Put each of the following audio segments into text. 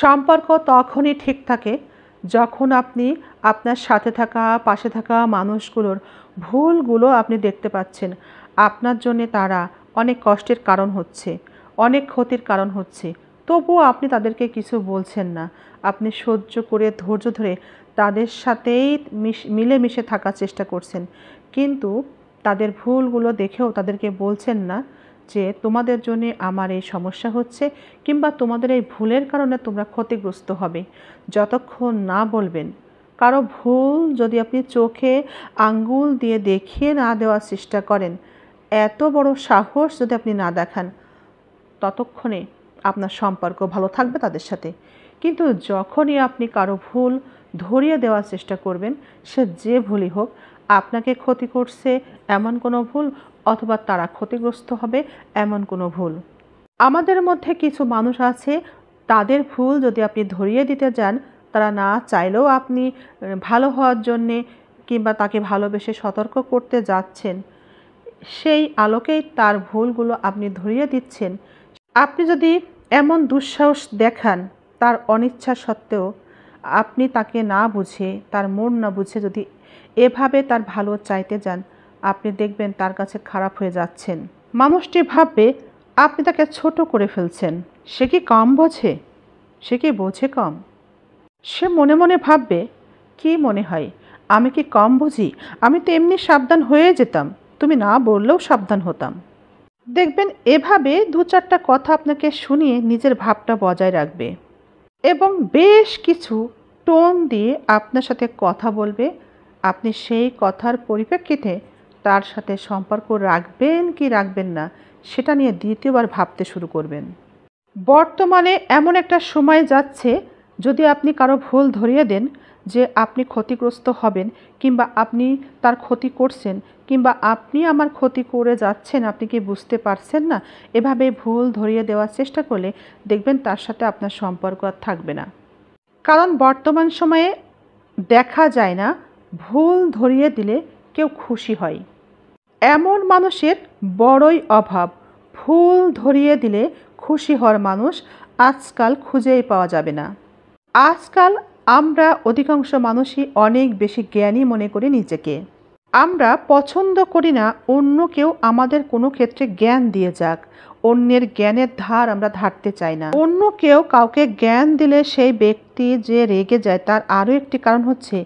সম্পর্ক তখনই ঠিক থাকে যখন আপনি আপনার সাথে থাকা, পাশে থাকা মানুষগুলোর ভুলগুলো আপনি দেখতে পাচ্ছেন। আপনার জন্যে তারা অনেক কষ্টের কারণ হচ্ছে, অনেক ক্ষতির কারণ হচ্ছে। তবুও আপনি তাদেরকে কিছু বলছেন না। আপনি সহ্য করে, ধৈর্য ধরে তাদের সাথেই মিলেমিশে থাকার চেষ্টা করছেন। কিন্তু তাদের ভুলগুলো দেখেও তাদেরকে বলছেন না যে তোমাদের জন্যে আমার এই সমস্যা হচ্ছে, কিংবা তোমাদের এই ভুলের কারণে তোমরা ক্ষতিগ্রস্ত হবে। যতক্ষণ না বলবেন, কারো ভুল যদি আপনি চোখে আঙ্গুল দিয়ে দেখিয়ে না দেওয়ার চেষ্টা করেন, এত বড় সাহস যদি আপনি না দেখান, ততক্ষণে আপনার সম্পর্ক ভালো থাকবে তাদের সাথে। কিন্তু যখনই আপনি কারো ভুল ধরিয়ে দেওয়ার চেষ্টা করবেন, সে যে ভুলই হোক, আপনাকে ক্ষতি করছে এমন কোনো ভুল, অথবা তারা ক্ষতিগ্রস্ত হবে এমন কোনো ভুল। আমাদের মধ্যে কিছু মানুষ আছে, তাদের ভুল যদি আপনি ধরিয়ে দিতে যান, তারা না চাইলেও আপনি ভালো হওয়ার জন্যে কিংবা তাকে ভালোবেসে সতর্ক করতে যাচ্ছেন, সেই আলোকেই তার ভুলগুলো আপনি ধরিয়ে দিচ্ছেন। আপনি যদি এমন দুঃসাহস দেখান, তার অনিচ্ছা সত্ত্বেও আপনি তাকে না বুঝে, তার মন না বুঝে যদি এভাবে তার ভালো চাইতে যান, আপনি দেখবেন তার কাছে খারাপ হয়ে যাচ্ছেন। মানুষটি ভাববে আপনি তাকে ছোট করে ফেলছেন। সে কি কম বোঝে? সে কি বোঝে কম? সে মনে মনে ভাববে, কি মনে হয় আমি কি কম বুঝি? আমি তো এমনি সাবধান হয়ে যেতাম, তুমি না বললেও সাবধান হতাম। দেখবেন এভাবে দু চারটা কথা আপনাকে শুনিয়ে নিজের ভাবটা বজায় রাখবে এবং বেশ কিছু টোন দিয়ে আপনার সাথে কথা বলবে। আপনি সেই কথার পরিপ্রেক্ষিতে তার সাথে সম্পর্ক রাখবেন কি রাখবেন না, সেটা নিয়ে দ্বিতীয়বার ভাবতে শুরু করবেন। বর্তমানে এমন একটা সময় যাচ্ছে, যদি আপনি কারো ভুল ধরিয়ে দেন যে আপনি ক্ষতিগ্রস্ত হবেন, কিংবা আপনি তার ক্ষতি করছেন, কিংবা আপনি আমার ক্ষতি করে যাচ্ছেন, আপনি কি বুঝতে পারছেন না, এভাবে ভুল ধরিয়ে দেওয়ার চেষ্টা করলে দেখবেন তার সাথে আপনার সম্পর্ক আর থাকবে না। কারণ বর্তমান সময়ে দেখা যায় না ভুল ধরিয়ে দিলে কেউ খুশি হয়। এমন মানুষের বড়ই অভাব। ভুল ধরিয়ে দিলে খুশি হওয়ার মানুষ আজকাল খুঁজেই পাওয়া যাবে না। আজকাল আমরা অধিকাংশ মানুষই অনেক বেশি জ্ঞানী মনে করি নিজেকে। আমরা পছন্দ করি না অন্য কেউ আমাদের কোনো ক্ষেত্রে জ্ঞান দিয়ে যাক। অন্যের জ্ঞানের ধার আমরা ধারতে চাই না। অন্য কেউ কাউকে জ্ঞান দিলে সেই ব্যক্তি যে রেগে যায়, তার আরও একটি কারণ হচ্ছে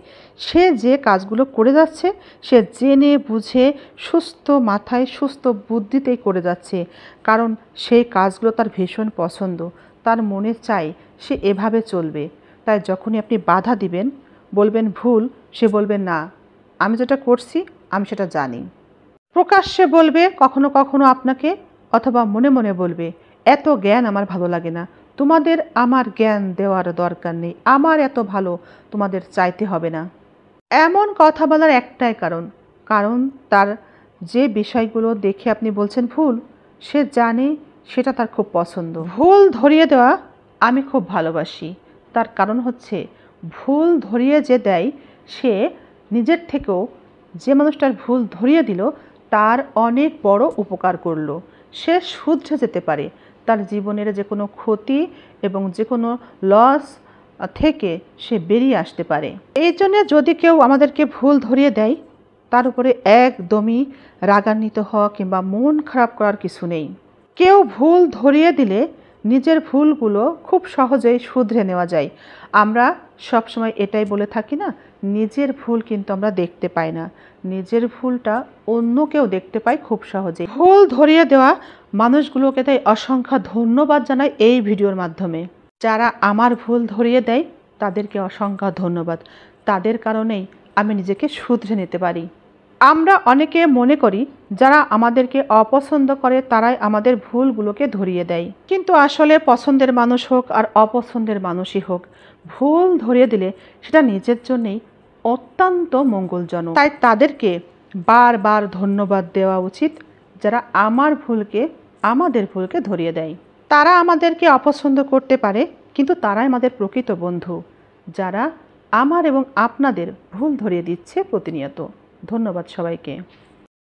সে যে কাজগুলো করে যাচ্ছে সে জেনে বুঝে সুস্থ মাথায় সুস্থ বুদ্ধিতেই করে যাচ্ছে। কারণ সেই কাজগুলো তার ভীষণ পছন্দ, তার মনে চায় সে এভাবে চলবে। তাই যখনই আপনি বাধা দিবেন, বলবেন ভুল, সে বলবে না, আমি যেটা করছি আমি সেটা জানি। প্রকাশ্যে বলবে কখনো কখনো আপনাকে, অথবা মনে মনে বলবে এত জ্ঞান আমার ভালো লাগে না, তোমাদের আমার জ্ঞান দেওয়ার দরকার নেই, আমার এত ভালো তোমাদের চাইতে হবে না। এমন কথা বলার একটাই কারণ তার যে বিষয়গুলো দেখে আপনি বলছেন ভুল, সে জানে সেটা তার খুব পছন্দ। ভুল ধরিয়ে দেওয়া আমি খুব ভালোবাসি। তার কারণ হচ্ছে ভুল ধরিয়ে যে দেয়, সে নিজের থেকেও যে মানুষটার ভুল ধরিয়ে দিল তার অনেক বড় উপকার করলো। সে শুধরে যেতে পারে, তার জীবনের যে কোনো ক্ষতি এবং যে কোনো লস থেকে সে বেরিয়ে আসতে পারে। এই জন্য যদি কেউ আমাদেরকে ভুল ধরিয়ে দেয়, তার উপরে একদমই রাগান্বিত হওয়া কিংবা মন খারাপ করার কিছু নেই। কেউ ভুল ধরিয়ে দিলে নিজের ভুলগুলো খুব সহজেই শুধরে নেওয়া যায়। আমরা সবসময় এটাই বলে থাকি না, নিজের ভুল কিন্তু আমরা দেখতে পাই না, নিজের ভুলটা অন্য কেউ দেখতে পায় খুব সহজে। ভুল ধরিয়ে দেওয়া মানুষগুলোকে তাই অসংখ্য ধন্যবাদ জানাই এই ভিডিওর মাধ্যমে। যারা আমার ভুল ধরিয়ে দেয় তাদেরকে অসংখ্য ধন্যবাদ। তাদের কারণেই আমি নিজেকে শুধরে নিতে পারি। আমরা অনেকে মনে করি যারা আমাদেরকে অপছন্দ করে তারাই আমাদের ভুলগুলোকে ধরিয়ে দেয়, কিন্তু আসলে পছন্দের মানুষ হোক আর অপছন্দের মানুষই হোক, ভুল ধরিয়ে দিলে সেটা নিজের জন্যেই অত্যন্ত মঙ্গলজনক। তাই তাদেরকে বারবার ধন্যবাদ দেওয়া উচিত যারা আমাদের ভুলকে ধরিয়ে দেয়। তারা আমাদেরকে অপছন্দ করতে পারে, কিন্তু তারাই আমাদের প্রকৃত বন্ধু, যারা আমার এবং আপনাদের ভুল ধরিয়ে দিচ্ছে প্রতিনিয়ত। ধন্যবাদ সবাইকে।